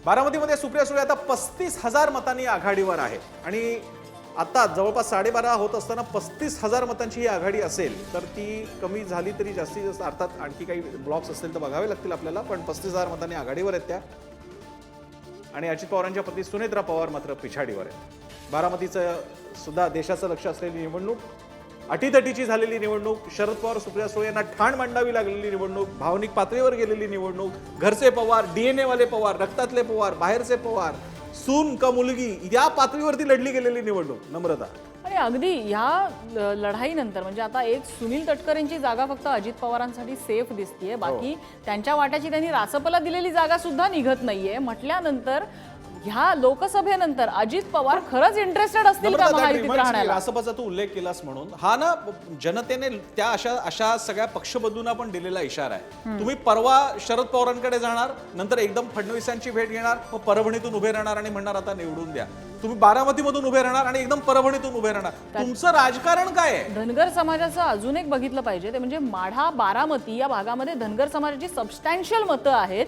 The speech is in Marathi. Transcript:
बारामतीमध्ये सुप्रिया सुळे आता 35,000 मतांनी आघाडीवर आहे आणि आता जवळपास 12:30 होत असताना 35,000 मतांची ही आघाडी असेल तर ती कमी झाली तरी जास्तीत जास्त, अर्थात आणखी काही ब्लॉक्स असतील तर बघावे लागतील आपल्याला, पण 35,000 मतांनी आघाडीवर आहेत त्या. आणि अजित पवारांच्या पत्नी सुनेत्रा पवार मात्र पिछाडीवर आहेत. बारामतीचं सुद्धा देशाचं लक्ष असलेली निवडणूक, अटीतटीची झालेली निवडणूक, शरद पवार सुप्रिया सुळे यांना ठाण मांडावी लागलेली निवडणूक, भावनिक पातळीवर गेलेली निवडणूक, घरचे पवार, डीएनए वाले पवार, रक्तातले पवार, बाहेरचे पवार, सून का मुलगी, या पातळीवरती लढली गेलेली निवडणूक. नम्रता, आणि अगदी ह्या लढाईनंतर म्हणजे आता एक सुनील तटकरे यांची जागा फक्त अजित पवारांसाठी सेफ दिसतीये, बाकी त्यांच्या वाट्याची त्यांनी रासपला दिलेली जागा सुद्धा निघत नाहीये म्हटल्यानंतर ह्या लोकसभेनंतर अजित पवार खरंच इंटरेस्टेड असतील का महायुतीत राहण्याला? रासपाचा तू उल्लेख केलास म्हणून हा ना जनतेने त्या अशा सगळ्या पक्षबंधूंना पण दिलेला इशारा आहे. तुम्ही परवा शरद पवारांकडे जाणार, नंतर एकदम फडणवीसांची भेट घेणार, मग परभणीतून उभे राहणार आणि म्हणणार आता निवडून द्या. तुम्ही बारामतीमधून उभे राहणार आणि एकदम परभणीतून उभे राहणार. तुमचं राजकारण काय आहे? धनगर समाजाचं अजून एक बघितलं पाहिजे ते म्हणजे माढा बारामती या भागामध्ये धनगर समाजाची सबस्टॅन्शियल मतं आहेत.